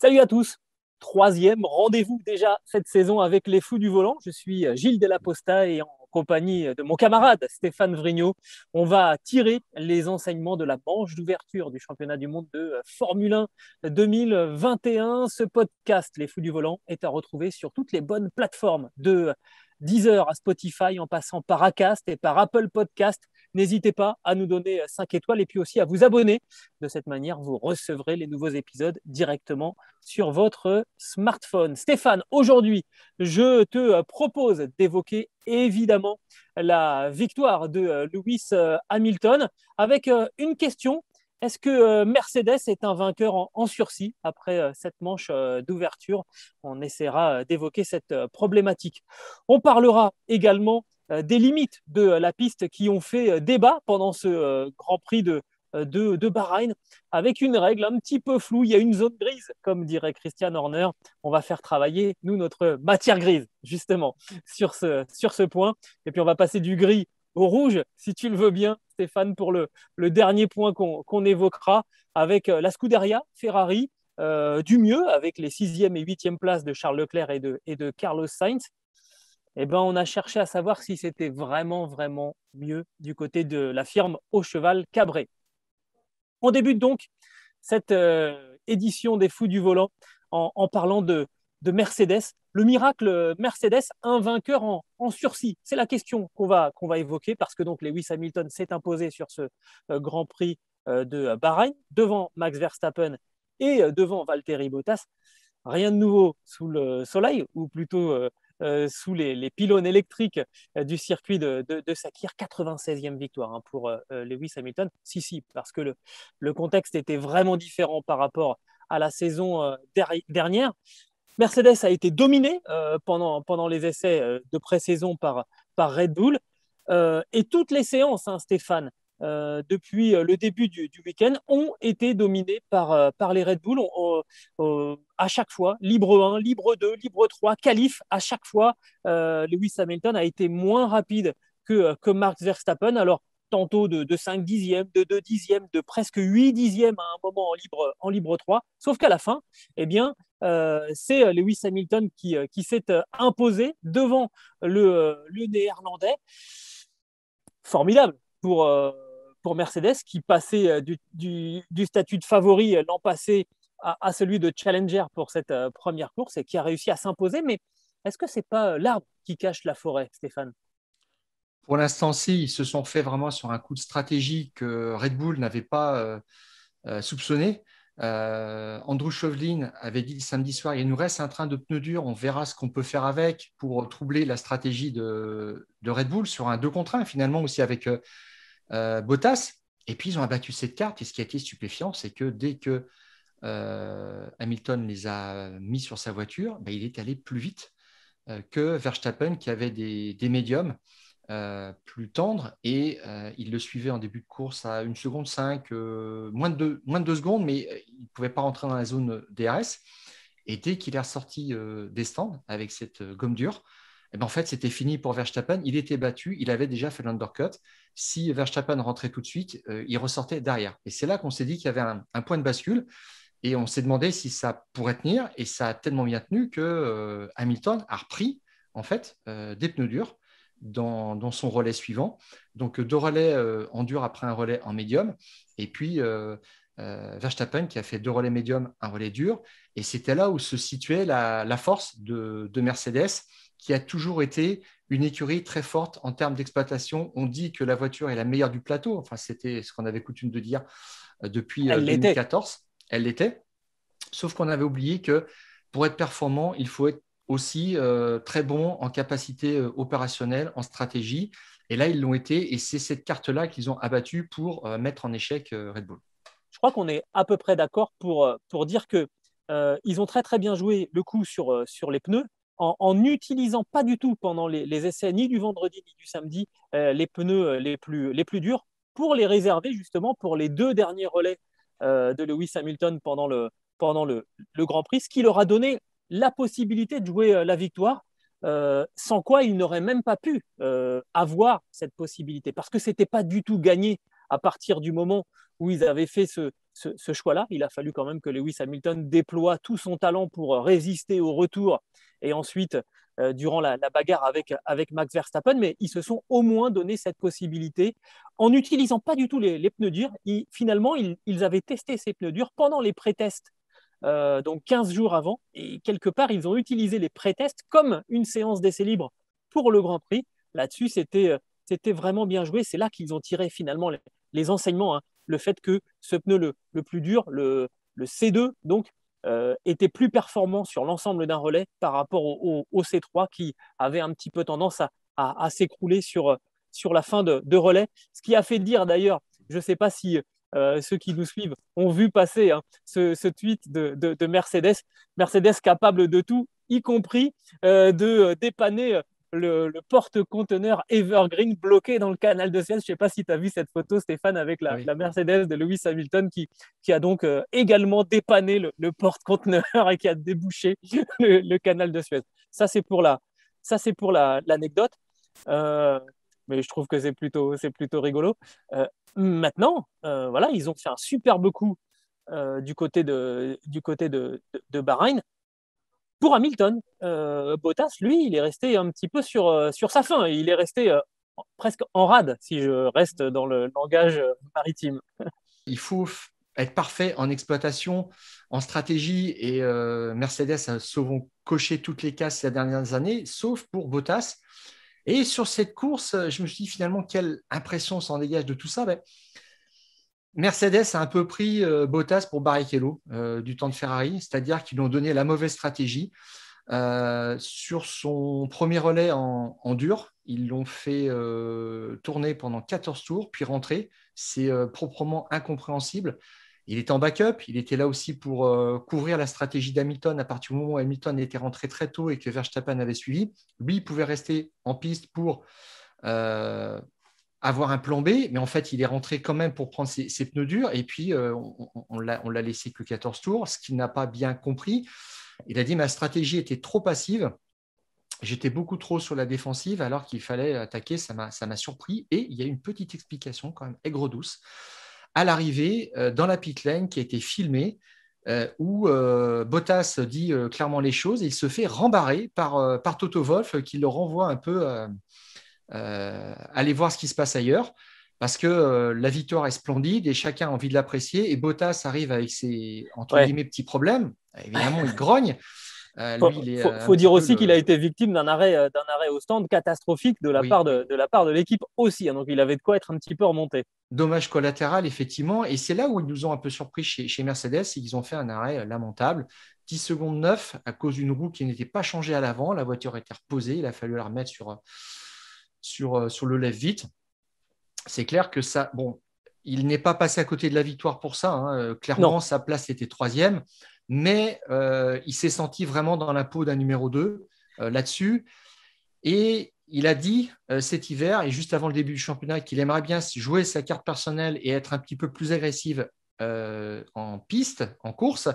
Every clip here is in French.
Salut à tous. Troisième rendez-vous déjà cette saison avec les Fous du Volant. Je suis Gilles Delaposta et en compagnie de mon camarade Stéphane Vrignot, on va tirer les enseignements de la manche d'ouverture du championnat du monde de Formule 1 2021. Ce podcast, les Fous du Volant, est à retrouver sur toutes les bonnes plateformes de Deezer à Spotify en passant par Acast et par Apple Podcast. N'hésitez pas à nous donner 5 étoiles et puis aussi à vous abonner. De cette manière, vous recevrez les nouveaux épisodes directement sur votre smartphone. Stéphane, aujourd'hui, je te propose d'évoquer évidemment la victoire de Lewis Hamilton avec une question. Est-ce que Mercedes est un vainqueur en sursis après cette manche d'ouverture? On essaiera d'évoquer cette problématique. On parlera également des limites de la piste qui ont fait débat pendant ce Grand Prix de Bahreïn, avec une règle un petit peu floue. Il y a une zone grise, comme dirait Christian Horner. On va faire travailler, nous, notre matière grise, justement, sur ce point. Et puis, on va passer du gris au rouge, si tu le veux bien, Stéphane, pour le dernier point qu'on évoquera, avec la Scuderia Ferrari, du mieux, avec les 6e et 8e places de Charles Leclerc et de Carlos Sainz. Eh ben, on a cherché à savoir si c'était vraiment, vraiment mieux du côté de la firme Au Cheval Cabré. On débute donc cette édition des Fous du Volant en parlant de Mercedes. Le miracle Mercedes, un vainqueur en sursis. C'est la question qu'on va évoquer parce que donc Lewis Hamilton s'est imposé sur ce Grand Prix de Bahreïn devant Max Verstappen et devant Valtteri Bottas. Rien de nouveau sous le soleil, ou plutôt sous les pylônes électriques du circuit de Sakir. 96e victoire pour Lewis Hamilton. Si, parce que le contexte était vraiment différent par rapport à la saison dernière. Mercedes a été dominée pendant les essais de pré-saison par Red Bull. Et toutes les séances, Stéphane, depuis le début du week-end, ont été dominées par les Red Bull. À chaque fois, libre 1, libre 2, libre 3, qualif, à chaque fois, Lewis Hamilton a été moins rapide que Max Verstappen. Alors, tantôt de 5 dixièmes, de 2 dixièmes, de presque 8 dixièmes à un moment en libre 3. Sauf qu'à la fin, eh bien, c'est Lewis Hamilton qui s'est imposé devant le Néerlandais. Formidable pour Mercedes, qui passait du statut de favori l'an passé à celui de challenger pour cette première course et qui a réussi à s'imposer. Mais est-ce que ce n'est pas l'arbre qui cache la forêt, Stéphane? Pour l'instant, si, ils se sont fait vraiment sur un coup de stratégie que Red Bull n'avait pas soupçonné. Andrew Chauvelin avait dit le samedi soir, il nous reste un train de pneus durs, on verra ce qu'on peut faire avec pour troubler la stratégie de Red Bull sur un 2 contre 1, finalement aussi avec Bottas. Et puis, ils ont abattu cette carte. Et ce qui a été stupéfiant, c'est que dès que Hamilton les a mis sur sa voiture, il est allé plus vite que Verstappen qui avait des médiums plus tendres et il le suivait en début de course à 1 seconde 5, moins de 2 secondes, mais il ne pouvait pas rentrer dans la zone DRS. Et dès qu'il est ressorti des stands avec cette gomme dure, en fait, c'était fini pour Verstappen. Il était battu, il avait déjà fait l'undercut. Si Verstappen rentrait tout de suite, il ressortait derrière. Et c'est là qu'on s'est dit qu'il y avait un point de bascule. Et on s'est demandé si ça pourrait tenir, et ça a tellement bien tenu que Hamilton a repris en fait des pneus durs dans son relais suivant. Donc 2 relais en dur après un relais en médium, et puis Verstappen qui a fait 2 relais médium, un relais dur. Et c'était là où se situait la force de Mercedes, qui a toujours été une écurie très forte en termes d'exploitation. On dit que la voiture est la meilleure du plateau. Enfin, c'était ce qu'on avait coutume de dire depuis Elle l'était. 2014. Elle l'était. Sauf qu'on avait oublié que pour être performant, il faut être aussi très bon en capacité opérationnelle, en stratégie. Et là, ils l'ont été. Et c'est cette carte-là qu'ils ont abattue pour mettre en échec Red Bull. Je crois qu'on est à peu près d'accord pour dire que ils ont très très bien joué le coup sur les pneus en n'utilisant pas du tout pendant les essais ni du vendredi ni du samedi les pneus les plus durs pour les réserver justement pour les 2 derniers relais de Lewis Hamilton pendant le Grand Prix, ce qui leur a donné la possibilité de jouer la victoire, sans quoi ils n'auraient même pas pu avoir cette possibilité parce que ce n'était pas du tout gagné à partir du moment où ils avaient fait ce ce choix-là. Il a fallu quand même que Lewis Hamilton déploie tout son talent pour résister au retour et ensuite durant la bagarre avec Max Verstappen, mais ils se sont au moins donné cette possibilité en n'utilisant pas du tout les pneus durs. Finalement, ils avaient testé ces pneus durs pendant les pré-tests, donc 15 jours avant, et quelque part, ils ont utilisé les pré-tests comme une séance d'essai libre pour le Grand Prix. Là-dessus, c'était vraiment bien joué. C'est là qu'ils ont tiré finalement les enseignements, hein. Le fait que ce pneu le plus dur, le C2, donc, était plus performant sur l'ensemble d'un relais par rapport au C3 qui avait un petit peu tendance à s'écrouler sur la fin de relais. Ce qui a fait dire d'ailleurs, je ne sais pas si ceux qui nous suivent ont vu passer, hein, ce tweet de Mercedes. Mercedes capable de tout, y compris de dépanner le porte-conteneur Evergreen bloqué dans le canal de Suez. Je ne sais pas si tu as vu cette photo, Stéphane, avec Oui. la Mercedes de Lewis Hamilton qui a donc également dépanné le porte-conteneur et qui a débouché le canal de Suez. Ça, c'est pour l'anecdote. Mais je trouve que c'est plutôt rigolo. Maintenant, voilà, ils ont fait un superbe coup du côté de Bahreïn. Pour Hamilton, Bottas, lui, il est resté un petit peu sur sa fin. Il est resté presque en rade, si je reste dans le langage maritime. Il faut être parfait en exploitation, en stratégie, et Mercedes a souvent coché toutes les cases ces dernières années, sauf pour Bottas. Et sur cette course, je me suis dit finalement quelle impression s'en dégage de tout ça. Mercedes a un peu pris Bottas pour Barrichello du temps de Ferrari, c'est-à-dire qu'ils lui ont donné la mauvaise stratégie. Sur son premier relais en dur, ils l'ont fait tourner pendant 14 tours, puis rentrer. C'est proprement incompréhensible. Il était en backup, il était là aussi pour couvrir la stratégie d'Hamilton à partir du moment où Hamilton était rentré très tôt et que Verstappen avait suivi. Lui, il pouvait rester en piste pour avoir un plan B, mais en fait, il est rentré quand même pour prendre ses pneus durs, et puis on l'a laissé que 14 tours, ce qu'il n'a pas bien compris. Il a dit ma stratégie était trop passive, j'étais beaucoup trop sur la défensive alors qu'il fallait attaquer, ça m'a surpris, et il y a une petite explication quand même aigre-douce à l'arrivée dans la pit lane qui a été filmée, où Bottas dit clairement les choses, et il se fait rembarrer par Toto Wolff qui le renvoie un peu aller voir ce qui se passe ailleurs, parce que la victoire est splendide et chacun a envie de l'apprécier, et Bottas arrive avec ses entre Ouais. guillemets petits problèmes. Évidemment, il grogne. Faut, Lui, il est un faut petit dire peu aussi qu'il a été victime d'un arrêt au stand catastrophique de la oui, part de l'équipe aussi, hein. Donc il avait de quoi être un petit peu remonté. dommage collatéral, effectivement. Et c'est là où ils nous ont un peu surpris chez Mercedes, c'est qu'ils ont fait un arrêt lamentable. 10 secondes 9 à cause d'une roue qui n'était pas changée à l'avant. La voiture était reposée. Il a fallu la remettre sur le lève-vite. C'est clair que ça, bon, il n'est pas passé à côté de la victoire pour ça, hein. Clairement, Non. sa place était troisième, mais il s'est senti vraiment dans la peau d'un numéro 2 là-dessus. Et il a dit cet hiver, et juste avant le début du championnat, qu'il aimerait bien jouer sa carte personnelle et être un petit peu plus agressive en piste, en course.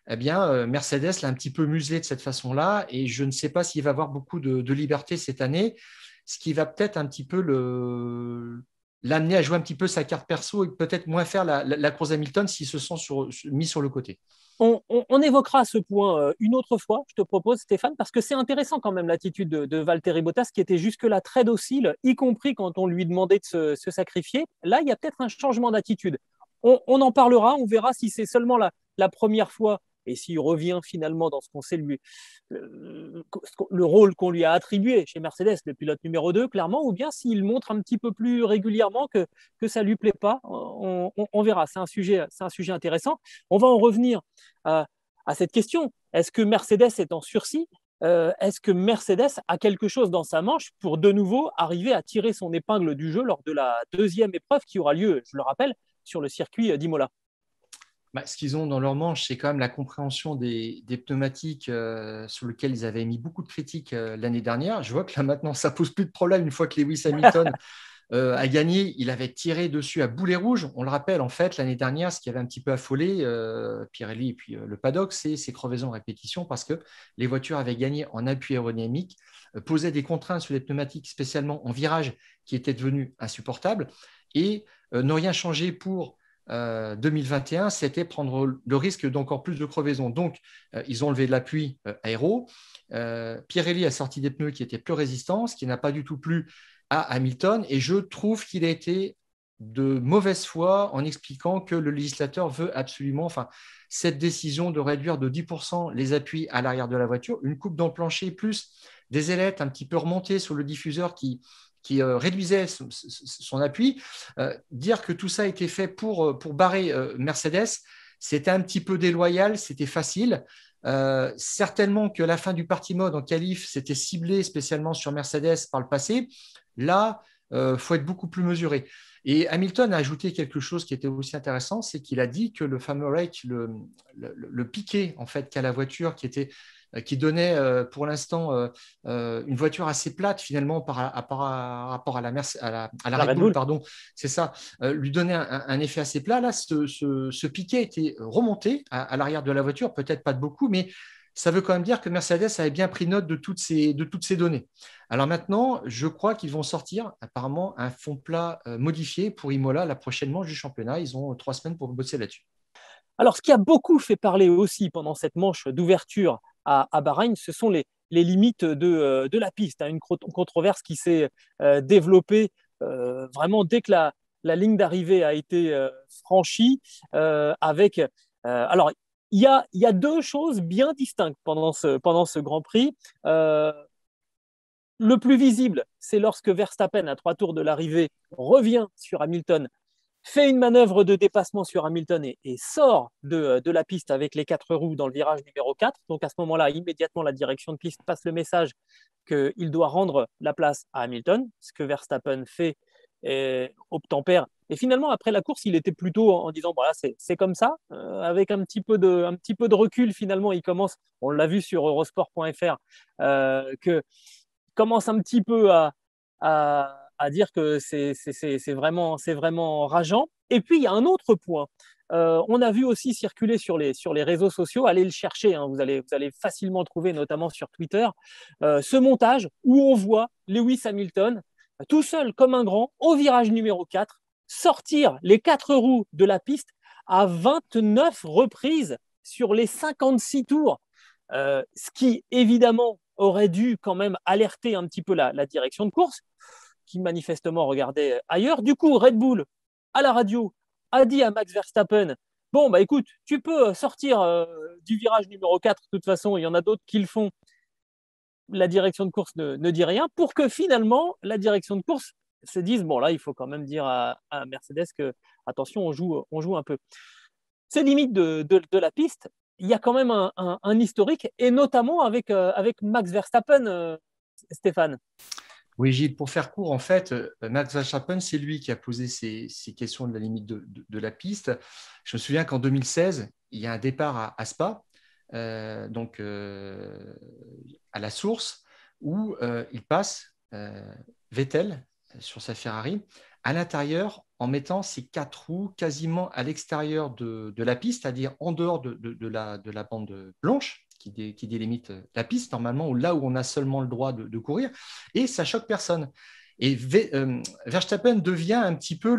Eh bien, Mercedes l'a un petit peu muselé de cette façon-là, et je ne sais pas s'il va avoir beaucoup de liberté cette année, ce qui va peut-être un petit peu l'amener à jouer un petit peu sa carte perso et peut-être moins faire la course Hamilton s'ils se sont mis sur le côté. On évoquera ce point une autre fois, je te propose, Stéphane, parce que c'est intéressant quand même l'attitude de Valtteri Bottas, qui était jusque-là très docile, y compris quand on lui demandait de se sacrifier. Là, il y a peut-être un changement d'attitude. On en parlera, on verra si c'est seulement la première fois et s'il revient finalement dans ce qu'on sait le rôle qu'on lui a attribué chez Mercedes, le pilote numéro 2, clairement, ou bien s'il montre un petit peu plus régulièrement que ça ne lui plaît pas. On verra, c'est un sujet intéressant. On va en revenir à cette question. Est-ce que Mercedes est en sursis? Est-ce que Mercedes a quelque chose dans sa manche pour de nouveau arriver à tirer son épingle du jeu lors de la deuxième épreuve qui aura lieu, je le rappelle, sur le circuit d'Imola? Ce qu'ils ont dans leur manche, c'est quand même la compréhension des pneumatiques sur lesquels ils avaient mis beaucoup de critiques l'année dernière. Je vois que là maintenant, ça pose plus de problème une fois que Lewis Hamilton a gagné. Il avait tiré dessus à boulet rouge. On le rappelle, en fait, l'année dernière, ce qui avait un petit peu affolé Pirelli et puis le paddock, c'est ces crevaisons à répétition parce que les voitures avaient gagné en appui aérodynamique, posaient des contraintes sur les pneumatiques, spécialement en virage, qui étaient devenues insupportables, et n'ont rien changé pour 2021, c'était prendre le risque d'encore plus de crevaison. Donc, ils ont enlevé l'appui aéro. Pirelli a sorti des pneus qui étaient plus résistants, ce qui n'a pas du tout plu à Hamilton. Et je trouve qu'il a été de mauvaise foi en expliquant que le législateur veut absolument, cette décision de réduire de 10% les appuis à l'arrière de la voiture, une coupe dans le plancher, plus des ailettes un petit peu remontées sur le diffuseur qui réduisait son appui. Dire que tout ça a été fait pour barrer Mercedes, c'était un petit peu déloyal, c'était facile. Certainement que la fin du party mode en qualif, c'était ciblé spécialement sur Mercedes par le passé. Là, faut être beaucoup plus mesuré. Et Hamilton a ajouté quelque chose qui était aussi intéressant, c'est qu'il a dit que le fameux rake, le piqué en fait qu'a la voiture, qui donnait pour l'instant une voiture assez plate finalement par rapport à la Red Bull, pardon, c'est ça, lui donnait un effet assez plat. Là, ce piqué était remonté à l'arrière de la voiture, peut-être pas de beaucoup, mais ça veut quand même dire que Mercedes avait bien pris note de toutes ces données. Alors maintenant, je crois qu'ils vont sortir apparemment un fond plat modifié pour Imola la prochaine manche du championnat. Ils ont 3 semaines pour bosser là-dessus. Alors, ce qui a beaucoup fait parler aussi pendant cette manche d'ouverture à Bahreïn, ce sont les limites de la piste. Une controverse qui s'est développée vraiment dès que la ligne d'arrivée a été franchie avec… alors, il y a deux choses bien distinctes pendant ce Grand Prix. Le plus visible, c'est lorsque Verstappen, à 3 tours de l'arrivée, revient sur Hamilton, fait une manœuvre de dépassement sur Hamilton et sort de la piste avec les 4 roues dans le virage numéro 4. Donc à ce moment-là, immédiatement, la direction de piste passe le message qu'il doit rendre la place à Hamilton, ce que Verstappen fait et obtempère. Et finalement, après la course, il était plutôt en disant voilà, c'est comme ça, avec un petit peu de recul. Finalement, il commence, on l'a vu sur Eurosport.fr, que commence un petit peu à dire que c'est vraiment rageant. Et puis, il y a un autre point. On a vu aussi circuler sur les réseaux sociaux, allez le chercher, hein, vous allez facilement le trouver, notamment sur Twitter, ce montage où on voit Lewis Hamilton, tout seul comme un grand, au virage numéro 4, sortir les 4 roues de la piste à 29 reprises sur les 56 tours. Ce qui, évidemment, aurait dû quand même alerter un petit peu la direction de course, qui manifestement regardait ailleurs. Du coup, Red Bull, à la radio, a dit à Max Verstappen, bon, bah écoute, tu peux sortir du virage numéro 4, de toute façon, il y en a d'autres qui le font. La direction de course ne dit rien, pour que finalement, la direction de course se dise, bon là, il faut quand même dire à Mercedes que, attention, on joue un peu. Ces limites de la piste, il y a quand même un historique, et notamment avec Max Verstappen, Stéphane. Oui, Gilles, pour faire court, en fait, Max Verstappen, c'est lui qui a posé ces questions de la limite de la piste. Je me souviens qu'en 2016, il y a un départ à Spa, donc à la source, où il passe Vettel sur sa Ferrari à l'intérieur en mettant ses 4 roues quasiment à l'extérieur de la piste, c'est-à-dire en dehors de la bande blanche qui délimite la piste, normalement, ou là où on a seulement le droit de courir, et ça choque personne. Et Verstappen devient un petit peu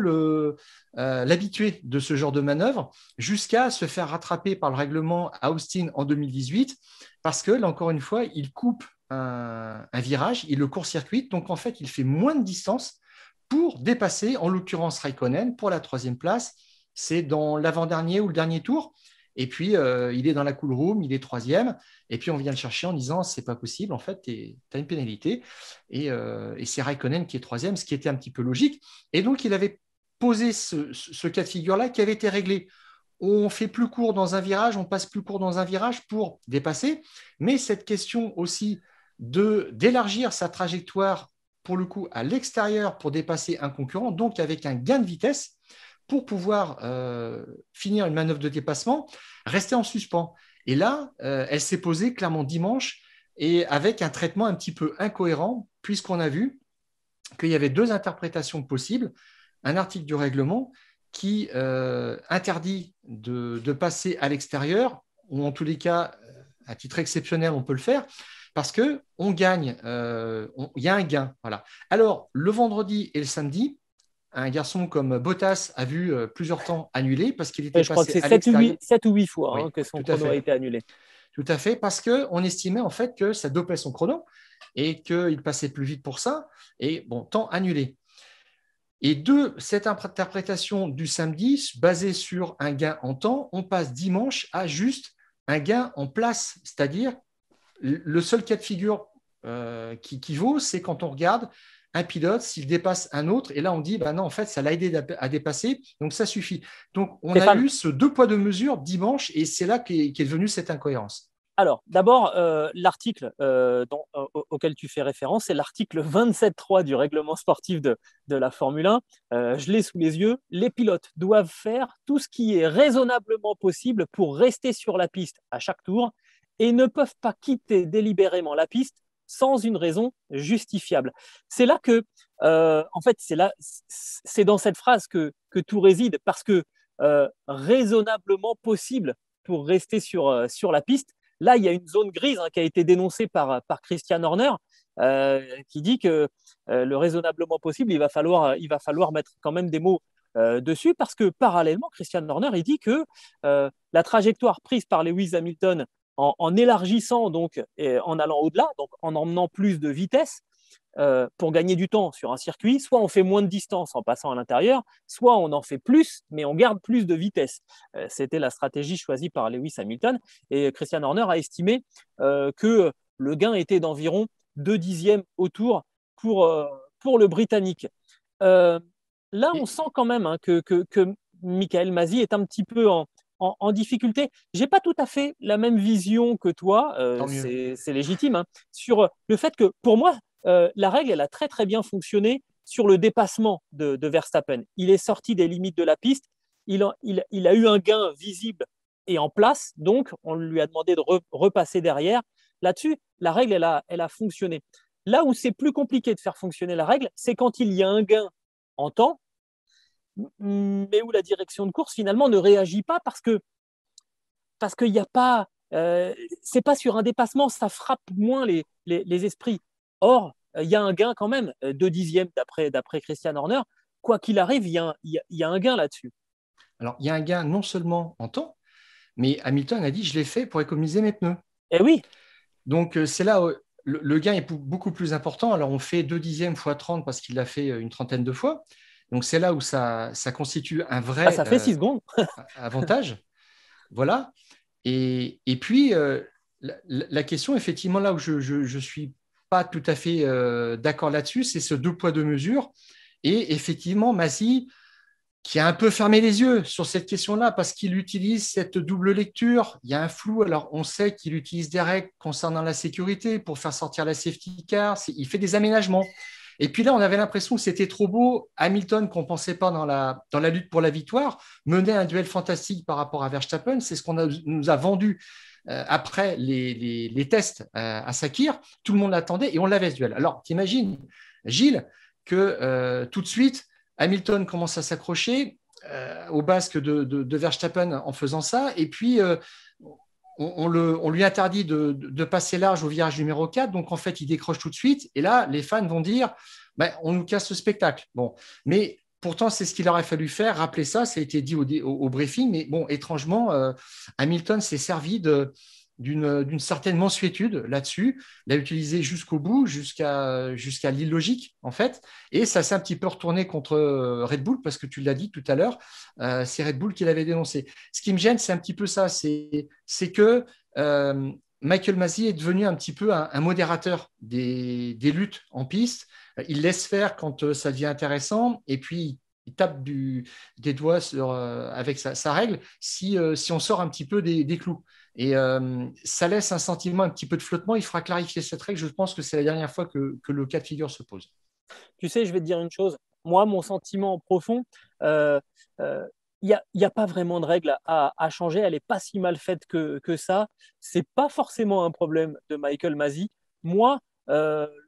l'habitué de ce genre de manœuvre, jusqu'à se faire rattraper par le règlement à Austin en 2018, parce que, là encore une fois, il coupe un virage, il le court-circuite, donc en fait, il fait moins de distance pour dépasser, en l'occurrence, Raikkonen pour la 3e place. C'est dans l'avant-dernier ou le dernier tour. Et puis, il est dans la cool room, il est 3e. Et puis, on vient le chercher en disant, c'est pas possible, en fait, tu as une pénalité. Et c'est Raikkonen qui est 3e, ce qui était un petit peu logique. Et donc, il avait posé ce cas de figure-là qui avait été réglé. On fait plus court dans un virage, on passe plus court dans un virage pour dépasser. Mais cette question aussi d'élargir sa trajectoire, pour le coup, à l'extérieur pour dépasser un concurrent, donc avec un gain de vitesse, pour pouvoir finir une manœuvre de dépassement, rester en suspens. Et là, elle s'est posée clairement dimanche, et avec un traitement un petit peu incohérent, puisqu'on a vu qu'il y avait 2 interprétations possibles. Un article du règlement qui interdit de passer à l'extérieur, ou en tous les cas, à titre exceptionnel, on peut le faire, parce qu'on gagne, il y a un gain. Voilà. Alors, le vendredi et le samedi, un garçon comme Bottas a vu plusieurs temps annulé parce qu'il était Je crois que passé c'est à l'extérieur. 7 ou 8 fois Oui, que oui, son tout à chrono a fait. été annulé. Tout à fait, parce qu'on estimait en fait que ça dopait son chrono et qu'il passait plus vite pour ça. Et bon, temps annulé. Et de cette interprétation du samedi, basée sur un gain en temps, on passe dimanche à juste un gain en place. C'est-à-dire, le seul cas de figure qui vaut, c'est quand on regarde un pilote, s'il dépasse un autre, et là on dit, bah non, en fait, ça l'a aidé à dépasser, donc ça suffit. Donc on a Stéphane, eu ce deux poids, deux mesures dimanche, et c'est là qu'est venue cette incohérence. alors d'abord, l'article auquel tu fais référence, c'est l'article 27.3 du règlement sportif de la Formule 1. Je l'ai sous les yeux. Les pilotes doivent faire tout ce qui est raisonnablement possible pour rester sur la piste à chaque tour et ne peuvent pas quitter délibérément la piste sans une raison justifiable. C'est là que, en fait, c'est dans cette phrase que tout réside, parce que raisonnablement possible pour rester sur la piste, là, il y a une zone grise qui a été dénoncée par Christian Horner, qui dit que le raisonnablement possible, il va falloir mettre quand même des mots dessus, parce que parallèlement, Christian Horner, il dit que la trajectoire prise par Lewis Hamilton en élargissant, donc, et en allant au-delà, donc en emmenant plus de vitesse, pour gagner du temps sur un circuit, soit on fait moins de distance en passant à l'intérieur, soit on en fait plus, mais on garde plus de vitesse. C'était la stratégie choisie par Lewis Hamilton, et Christian Horner a estimé que le gain était d'environ 2 dixièmes au tour pour le Britannique. Euh, Là, on Et, sent quand même que Michael Masi est un petit peu en difficulté. Je n'ai pas tout à fait la même vision que toi, tant mieux. c'est légitime, sur le fait que, pour moi, la règle, elle a très très bien fonctionné sur le dépassement de Verstappen. Il est sorti des limites de la piste, il a eu un gain visible et en place, donc on lui a demandé de repasser derrière. Là-dessus, la règle, elle a fonctionné. Là où c'est plus compliqué de faire fonctionner la règle, c'est quand il y a un gain en temps, mais où la direction de course finalement ne réagit pas, parce qu'il n'y a pas, c'est pas sur un dépassement, ça frappe moins les esprits. Or, il y a un gain quand même, 2 dixièmes d'après Christian Horner. Quoi qu'il arrive, il y a un gain là-dessus. Alors, il y a un gain non seulement en temps, mais Hamilton a dit, je l'ai fait pour économiser mes pneus. Eh oui, Donc, c'est là où le gain est beaucoup plus important. Alors, on fait 2 dixièmes fois 30 parce qu'il l'a fait une trentaine de fois. Donc, c'est là où ça constitue un bah, vrai ça fait 6 secondes. avantage. Voilà. Et puis, la question, effectivement, là où je suis pas tout à fait d'accord là-dessus, c'est ce deux poids, deux mesures. Et effectivement, Masi, qui a un peu fermé les yeux sur cette question-là parce qu'il utilise cette double lecture. Il y a un flou. Alors, on sait qu'il utilise des règles concernant la sécurité pour faire sortir la safety car. Il fait des aménagements. Et puis là, on avait l'impression que c'était trop beau. Hamilton, qu'on ne pensait pas dans la lutte pour la victoire, menait un duel fantastique par rapport à Verstappen. C'est ce qu'on nous a vendu après les tests à Sakir. Tout le monde l'attendait et on l'avait ce duel. Alors, t'imagines, Gilles, que tout de suite, Hamilton commence à s'accrocher au basque de Verstappen en faisant ça. Et puis, on lui interdit de passer large au virage numéro 4. Donc, en fait, il décroche tout de suite. Et là, les fans vont dire, ben, on nous casse le spectacle. Bon, mais pourtant, c'est ce qu'il aurait fallu faire. Rappeler ça, ça a été dit au briefing. Mais bon, étrangement, Hamilton s'est servi d'une certaine mansuétude là-dessus, l'a utilisé jusqu'au bout, jusqu'à l'illogique, en fait. Et ça s'est un petit peu retourné contre Red Bull, parce que tu l'as dit tout à l'heure, c'est Red Bull qui l'avait dénoncé. Ce qui me gêne, c'est un petit peu ça, c'est que Michael Masi est devenu un petit peu un modérateur des luttes en piste. Il laisse faire quand ça devient intéressant, et puis il tape des doigts avec sa règle si on sort un petit peu des clous. Et ça laisse un sentiment un petit peu de flottement. Il faudra clarifier cette règle. Je pense que c'est la dernière fois que le cas de figure se pose. Tu sais, je vais te dire une chose. Moi, mon sentiment profond, euh, euh, il y a pas vraiment de règle à changer. Elle n'est pas si mal faite que ça. C'est pas forcément un problème de Michael Masi. Moi,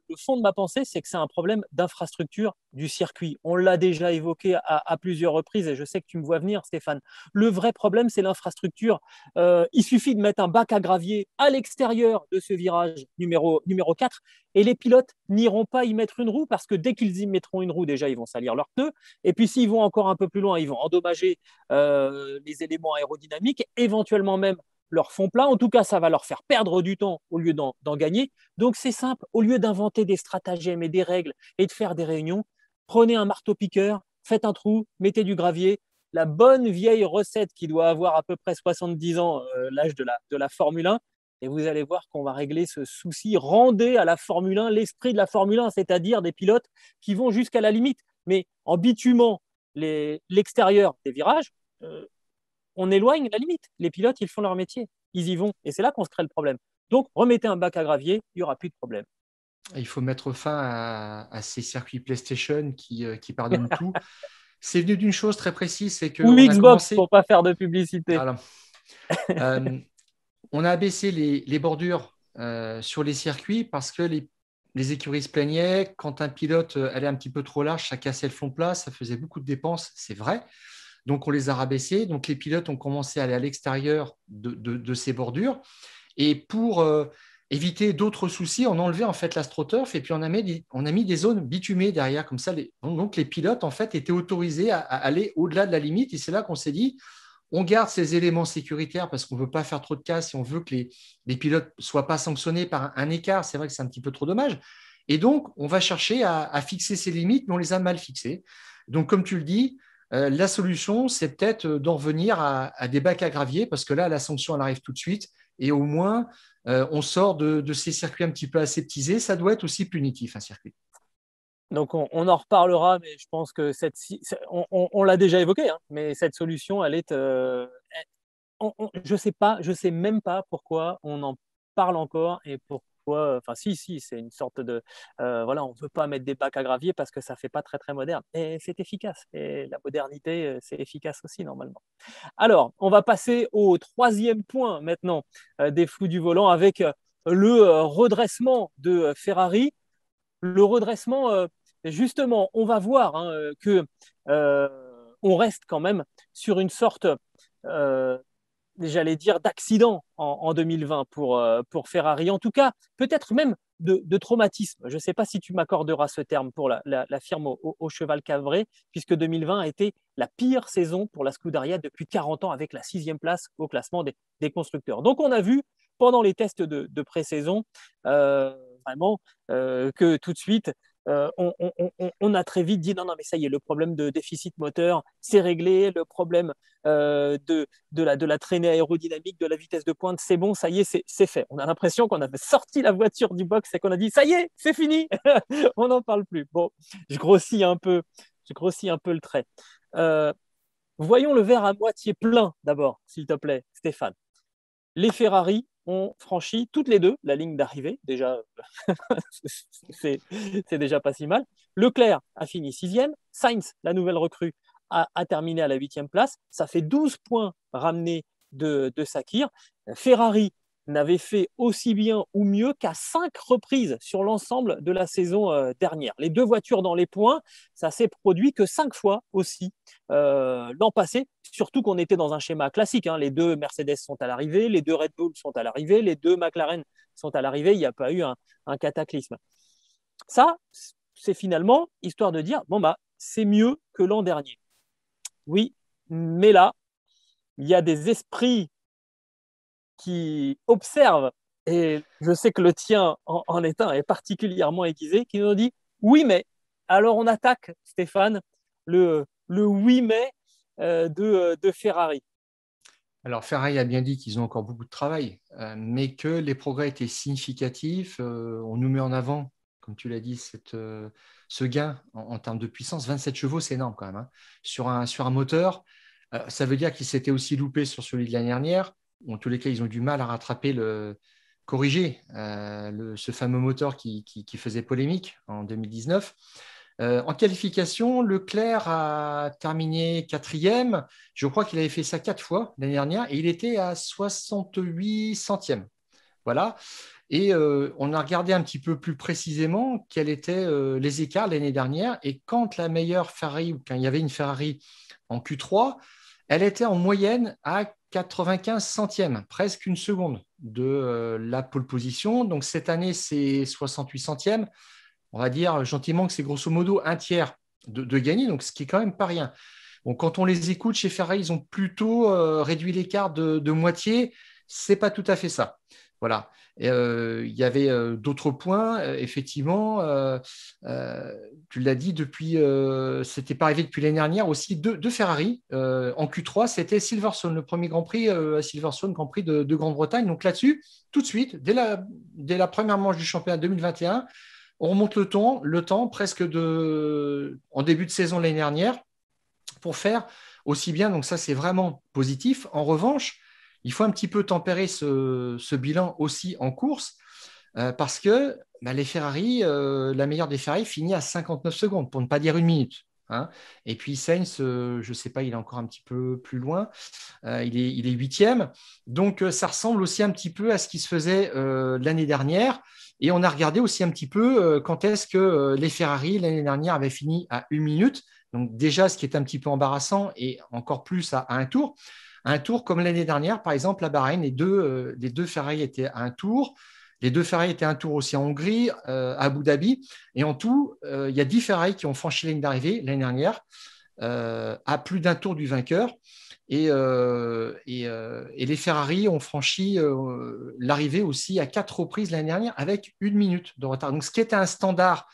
Le fond de ma pensée, c'est que c'est un problème d'infrastructure du circuit. On l'a déjà évoqué à plusieurs reprises et je sais que tu me vois venir, Stéphane. Le vrai problème, c'est l'infrastructure. Il suffit de mettre un bac à gravier à l'extérieur de ce virage numéro 4 et les pilotes n'iront pas y mettre une roue parce que dès qu'ils y mettront une roue, déjà, ils vont salir leurs pneus. Et puis, s'ils vont encore un peu plus loin, ils vont endommager les éléments aérodynamiques, éventuellement même leur fond plat. En tout cas, ça va leur faire perdre du temps au lieu d'en gagner. Donc, c'est simple. Au lieu d'inventer des stratagèmes et des règles et de faire des réunions, prenez un marteau-piqueur, faites un trou, mettez du gravier. La bonne vieille recette qui doit avoir à peu près 70 ans, l'âge de la Formule 1, et vous allez voir qu'on va régler ce souci. Rendez à la Formule 1 l'esprit de la Formule 1, c'est-à-dire des pilotes qui vont jusqu'à la limite. Mais en bitumant l'extérieur des virages, on éloigne la limite. Les pilotes, ils font leur métier. Ils y vont. Et c'est là qu'on se crée le problème. Donc, remettez un bac à gravier, il n'y aura plus de problème. Il faut mettre fin à ces circuits PlayStation qui pardonnent tout. C'est venu d'une chose très précise, c'est Ou qu'on a Xbox, pour commencé. ne pas faire de publicité. Voilà. Euh, on a abaissé les bordures sur les circuits parce que les écuries se plaignaient. Quand un pilote allait un petit peu trop large, ça cassait le fond plat, ça faisait beaucoup de dépenses, c'est vrai. Donc, on les a rabaissés. Donc, les pilotes ont commencé à aller à l'extérieur de ces bordures. Et pour éviter d'autres soucis, on a enlevé en fait l'astroturf et puis on a mis des zones bitumées derrière. Comme ça, donc, les pilotes en fait étaient autorisés à aller au-delà de la limite. Et c'est là qu'on s'est dit, on garde ces éléments sécuritaires parce qu'on ne veut pas faire trop de casse et on veut que les pilotes ne soient pas sanctionnés par un écart. C'est vrai que c'est un petit peu trop dommage. Et donc, on va chercher à fixer ces limites, mais on les a mal fixées. Donc, comme tu le dis, la solution, c'est peut-être d'en revenir à des bacs à gravier parce que là, la sanction, elle arrive tout de suite et au moins, on sort de ces circuits un petit peu aseptisés. Ça doit être aussi punitif, un circuit. Donc, on en reparlera, mais je pense que on l'a déjà évoqué, hein, mais cette solution, elle est. Je sais même pas pourquoi on en parle encore et pourquoi. Enfin, si, c'est une sorte de. Voilà, on ne veut pas mettre des bacs à gravier parce que ça fait pas très, très moderne. Et c'est efficace. Et la modernité, c'est efficace aussi, normalement. Alors, on va passer au troisième point maintenant des fous du volant avec le redressement de Ferrari. Le redressement, justement, on va voir hein, que on reste quand même sur une sorte, euh, j'allais dire, d'accident en 2020 pour Ferrari. En tout cas, peut-être même de traumatisme. Je ne sais pas si tu m'accorderas ce terme pour la firme au cheval cabré, puisque 2020 a été la pire saison pour la Scuderia depuis 40 ans avec la 6e place au classement des constructeurs. Donc, on a vu pendant les tests de pré-saison, vraiment, que tout de suite, on a très vite dit non, non, mais ça y est, le problème de déficit moteur, c'est réglé, le problème de la traînée aérodynamique, de la vitesse de pointe, c'est bon, ça y est, c'est fait. On a l'impression qu'on avait sorti la voiture du box et qu'on a dit ça y est, c'est fini, on n'en parle plus. Bon, je grossis un peu le trait. Euh, Voyons le verre à moitié plein d'abord, s'il te plaît, Stéphane. Les Ferrari ont franchi toutes les deux la ligne d'arrivée. Déjà, c'est déjà pas si mal. Leclerc a fini 6e. Sainz, la nouvelle recrue, a terminé à la 8e place. Ça fait 12 points ramenés de Sakir. Ferrari n'avait fait aussi bien ou mieux qu'à 5 reprises sur l'ensemble de la saison dernière. Les deux voitures dans les points, ça s'est produit que 5 fois aussi l'an passé, surtout qu'on était dans un schéma classique. Hein. Les deux Mercedes sont à l'arrivée, les deux Red Bull sont à l'arrivée, les deux McLaren sont à l'arrivée. Il n'y a pas eu un cataclysme. Ça, c'est finalement histoire de dire bon, bah, c'est mieux que l'an dernier. Oui, mais là, il y a des esprits qui observent, et je sais que le tien en est un, est particulièrement aiguisé, qui nous dit oui, mais. Alors on attaque, Stéphane, le oui, mais de Ferrari. Alors, Ferrari a bien dit qu'ils ont encore beaucoup de travail, mais que les progrès étaient significatifs. On nous met en avant, comme tu l'as dit, ce gain en termes de puissance. 27 chevaux, c'est énorme quand même. Hein. Sur un moteur, ça veut dire qu'ils s'étaient aussi loupés sur celui de l'année dernière. En tous les cas, ils ont du mal à corriger ce fameux moteur qui faisait polémique en 2019. En qualification, Leclerc a terminé 4e. Je crois qu'il avait fait ça 4 fois l'année dernière et il était à 68 centièmes. Voilà. Et on a regardé un petit peu plus précisément quels étaient les écarts l'année dernière. Et quand la meilleure Ferrari, ou quand il y avait une Ferrari en Q3, elle était en moyenne à 95 centièmes, presque une seconde de la pole position. Donc cette année, c'est 68 centièmes. On va dire gentiment que c'est grosso modo un tiers de gagner, donc ce qui est quand même pas rien. Bon, quand on les écoute chez Ferrari, ils ont plutôt réduit l'écart de moitié. C'est pas tout à fait ça. Voilà. Il y avait d'autres points, effectivement. Tu l'as dit, c'était pas arrivé depuis l'année dernière aussi, deux Ferrari en Q3, c'était Silverstone, le premier Grand Prix à Silverstone, Grand Prix de Grande-Bretagne. Donc là-dessus, tout de suite, dès la première manche du championnat 2021, on remonte le temps presque en début de saison l'année dernière pour faire aussi bien. Donc ça, c'est vraiment positif. En revanche, il faut un petit peu tempérer ce bilan aussi en course parce que les Ferrari, la meilleure des Ferrari finit à 59 secondes, pour ne pas dire une minute. Hein. Et puis Sainz, je ne sais pas, il est encore un petit peu plus loin. Il est huitième. Donc ça ressemble aussi un petit peu à ce qui se faisait l'année dernière. Et on a regardé aussi un petit peu quand est-ce que les Ferrari, l'année dernière, avaient fini à une minute. Donc déjà, ce qui est un petit peu embarrassant, et encore plus à un tour. Un tour comme l'année dernière, par exemple, à Bahreïn, les deux Ferrari étaient à un tour. Les deux Ferrari étaient à un tour aussi en Hongrie, à Abu Dhabi. Et en tout, il y a 10 Ferrari qui ont franchi la ligne d'arrivée l'année dernière, à plus d'un tour du vainqueur. Et les Ferrari ont franchi l'arrivée aussi à 4 reprises l'année dernière avec une minute de retard. Donc, ce qui était un standard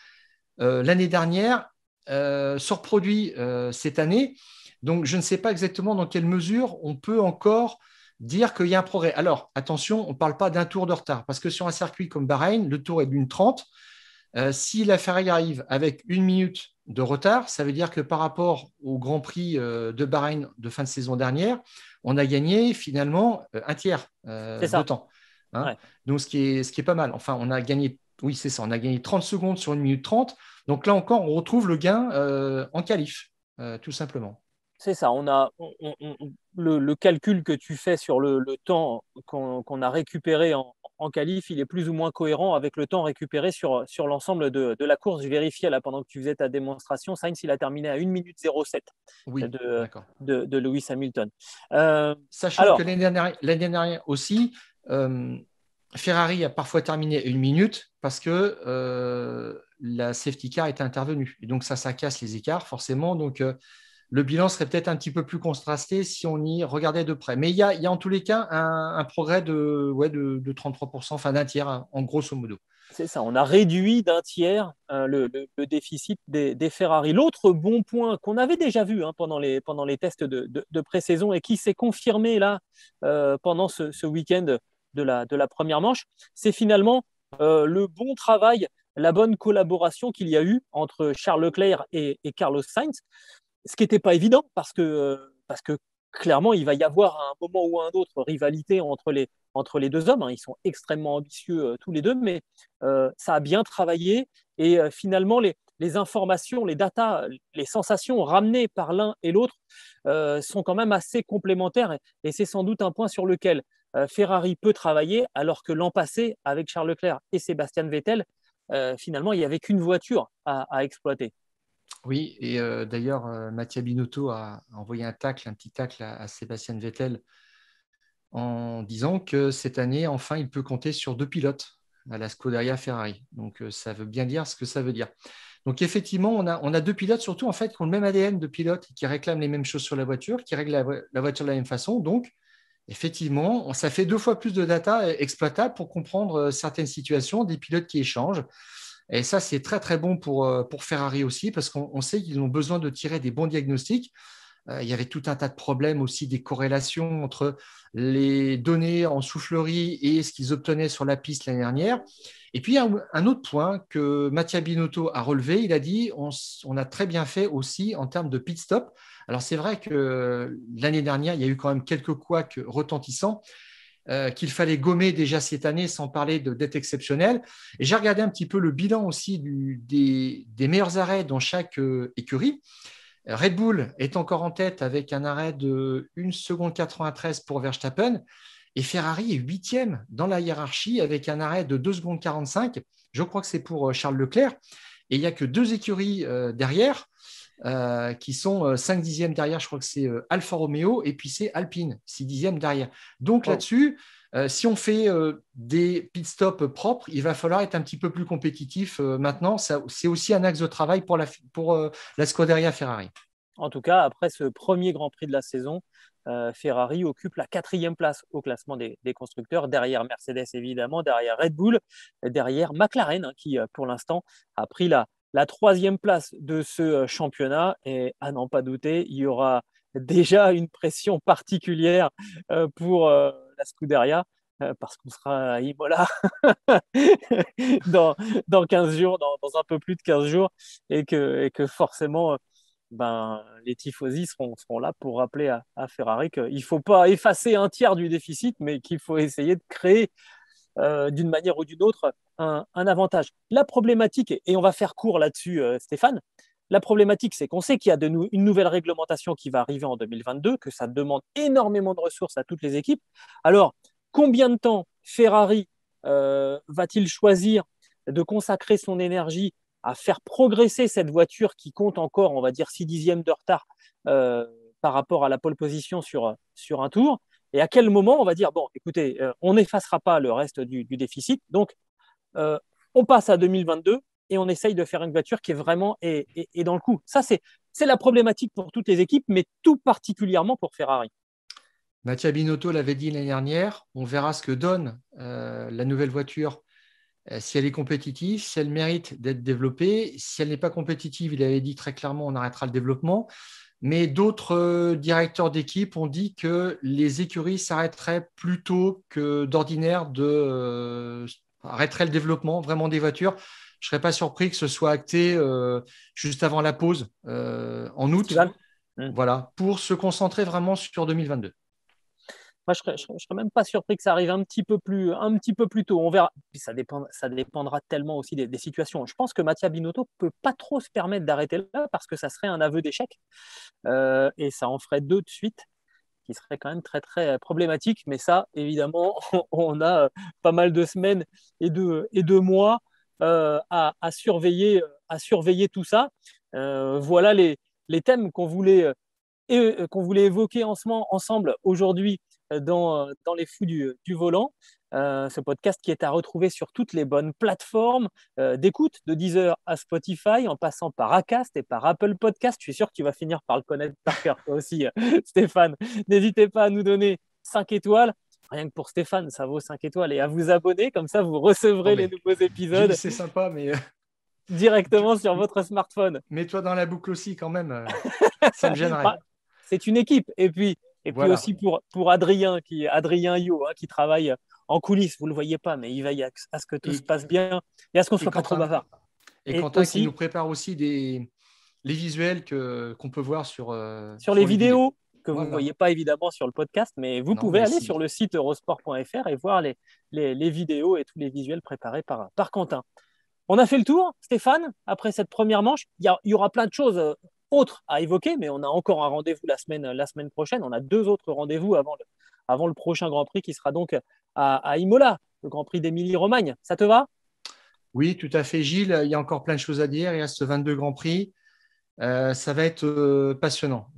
l'année dernière se reproduit cette année. Donc, je ne sais pas exactement dans quelle mesure on peut encore dire qu'il y a un progrès. Alors, attention, on ne parle pas d'un tour de retard, parce que sur un circuit comme Bahreïn, le tour est d'une 30. Si la Ferrari arrive avec une minute de retard, ça veut dire que par rapport au Grand Prix de Bahreïn de fin de saison dernière, on a gagné finalement un tiers de temps. Hein. Ouais. Donc, ce qui est pas mal. Enfin, on a gagné, oui, c'est ça, on a gagné 30 secondes sur une minute 30. Donc là encore, on retrouve le gain en qualif, tout simplement. C'est ça, le calcul que tu fais sur le temps qu'on a récupéré en qualif, il est plus ou moins cohérent avec le temps récupéré sur l'ensemble de la course. Je vérifiais là pendant que tu faisais ta démonstration. Sainz, il a terminé à 1 minute 07 Oui, de, d'accord. de Lewis Hamilton. Euh, Sachant que alors, l'année dernière aussi, Ferrari a parfois terminé à une minute parce que la safety car est intervenue. Et donc, ça casse les écarts, forcément. Donc, le bilan serait peut-être un petit peu plus contrasté si on y regardait de près. Mais il y a en tous les cas un progrès de 33%, enfin d'un tiers, hein, en grosso modo. c'est ça, on a réduit d'un tiers le déficit des Ferrari. L'autre bon point qu'on avait déjà vu pendant les tests de pré-saison et qui s'est confirmé là pendant ce week-end de la première manche, c'est finalement le bon travail, la bonne collaboration qu'il y a eu entre Charles Leclerc et Carlos Sainz, ce qui n'était pas évident parce que clairement, il va y avoir à un moment ou à un autre rivalité entre les deux hommes. Ils sont extrêmement ambitieux tous les deux, mais ça a bien travaillé. Et finalement, les informations, les datas, les sensations ramenées par l'un et l'autre sont quand même assez complémentaires. Et c'est sans doute un point sur lequel Ferrari peut travailler, alors que l'an passé, avec Charles Leclerc et Sébastien Vettel, finalement, il n'y avait qu'une voiture à exploiter. Oui, et d'ailleurs, Mattia Binotto a envoyé un petit tacle à Sébastien Vettel en disant que cette année, enfin, il peut compter sur deux pilotes à la Scuderia Ferrari. Donc, ça veut bien dire ce que ça veut dire. Donc, effectivement, on a deux pilotes, surtout en fait, qui ont le même ADN de pilote, qui réclament les mêmes choses sur la voiture, qui règlent la voiture de la même façon. Donc, effectivement, ça fait deux fois plus de data exploitable pour comprendre certaines situations, des pilotes qui échangent. Et ça, c'est très, très bon pour Ferrari aussi, parce qu'on sait qu'ils ont besoin de tirer des bons diagnostics. Il y avait tout un tas de problèmes aussi, des corrélations entre les données en soufflerie et ce qu'ils obtenaient sur la piste l'année dernière. Et puis, un autre point que Mattia Binotto a relevé, il a dit on a très bien fait aussi en termes de pit stop. Alors, c'est vrai que l'année dernière, il y a eu quand même quelques couacs retentissants qu'il fallait gommer déjà cette année, sans parler de dette exceptionnelle. Et j'ai regardé un petit peu le bilan aussi des meilleurs arrêts dans chaque écurie. Red Bull est encore en tête avec un arrêt de 1 seconde 93 pour Verstappen. Et Ferrari est 8e dans la hiérarchie avec un arrêt de 2 secondes 45. Je crois que c'est pour Charles Leclerc. Et il n'y a que 2 écuries derrière qui sont 5 dixièmes derrière. Je crois que c'est Alfa Romeo et puis c'est Alpine, 6 dixièmes derrière. Donc là-dessus, si on fait des pit stops propres, il va falloir être un petit peu plus compétitif maintenant. C'est aussi un axe de travail pour la Scuderia Ferrari. En tout cas, après ce premier Grand Prix de la saison, Ferrari occupe la 4e place au classement des constructeurs, derrière Mercedes évidemment, derrière Red Bull, derrière McLaren, hein, qui pour l'instant a pris la 3e place de ce championnat. Et à n'en pas douter, il y aura déjà une pression particulière pour la Scuderia, parce qu'on sera à Imola dans 15 jours, dans un peu plus de 15 jours, et que forcément les tifosi seront là pour rappeler à Ferrari qu'il ne faut pas effacer un tiers du déficit, mais qu'il faut essayer de créer d'une manière ou d'une autre un avantage. La problématique, et on va faire court là-dessus, Stéphane, la problématique, c'est qu'on sait qu'il y a une nouvelle réglementation qui va arriver en 2022, que ça demande énormément de ressources à toutes les équipes. Alors, combien de temps Ferrari va-t-il choisir de consacrer son énergie à faire progresser cette voiture qui compte encore, on va dire, 6 dixièmes de retard par rapport à la pole position sur un tour? Et à quel moment on va dire, bon, écoutez, on n'effacera pas le reste du déficit, donc on passe à 2022 et on essaye de faire une voiture qui est vraiment est dans le coup. Ça, c'est la problématique pour toutes les équipes, mais tout particulièrement pour Ferrari. Mattia Binotto l'avait dit l'année dernière, on verra ce que donne la nouvelle voiture, si elle est compétitive, si elle mérite d'être développée. Si elle n'est pas compétitive, il avait dit très clairement, on arrêtera le développement. Mais d'autres directeurs d'équipe ont dit que les écuries s'arrêteraient plus tôt que d'ordinaire, arrêteraient le développement vraiment des voitures. Je ne serais pas surpris que ce soit acté juste avant la pause en août, voilà, pour se concentrer vraiment sur 2022. Moi, je ne serais même pas surpris que ça arrive un petit peu plus tôt. On verra. Puis ça dépendra tellement aussi des situations. Je pense que Mattia Binotto ne peut pas trop se permettre d'arrêter là parce que ça serait un aveu d'échec. Et ça en ferait 2 de suite, qui seraient quand même très, très problématiques. Mais ça, évidemment, on a pas mal de semaines et de mois à surveiller tout ça. Voilà les thèmes qu'on voulait évoquer ensemble aujourd'hui dans les fous du volant. Ce podcast qui est à retrouver sur toutes les bonnes plateformes d'écoute, de Deezer à Spotify, en passant par Acast et par Apple Podcast. Je suis sûr que tu vas finir par le connaître par cœur, toi aussi, Stéphane. N'hésitez pas à nous donner 5 étoiles. Rien que pour Stéphane, ça vaut 5 étoiles. Et à vous abonner, comme ça, vous recevrez les nouveaux épisodes. C'est sympa, mais directement sur votre smartphone. Mets-toi dans la boucle aussi, quand même. Ça me gênerait. C'est une équipe. Et puis aussi pour Adrien Yo, hein, qui travaille en coulisses. Vous ne le voyez pas, mais il veille à ce que tout se passe bien et à ce qu'on ne soit pas trop bavard. Et Quentin qui nous prépare aussi les visuels qu'on peut voir sur les vidéos que vous ne voyez pas évidemment sur le podcast, mais vous pouvez aller sur le site eurosport.fr et voir les vidéos et tous les visuels préparés par Quentin. On a fait le tour, Stéphane, après cette première manche. Il y aura plein de choses autres à évoquer, mais on a encore un rendez-vous la semaine prochaine. On a 2 autres rendez-vous avant le prochain Grand Prix qui sera donc à Imola, le Grand Prix d'Émilie-Romagne. Ça te va? Oui, tout à fait, Gilles. Il y a encore plein de choses à dire. Il reste 22 Grands Prix. Ça va être passionnant.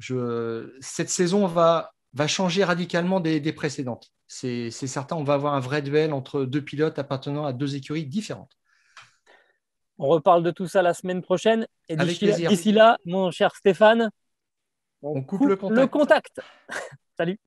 Cette saison va changer radicalement des précédentes. C'est certain, on va avoir un vrai duel entre 2 pilotes appartenant à 2 écuries différentes. On reparle de tout ça la semaine prochaine. Et d'ici là, mon cher Stéphane, on coupe le contact. Salut.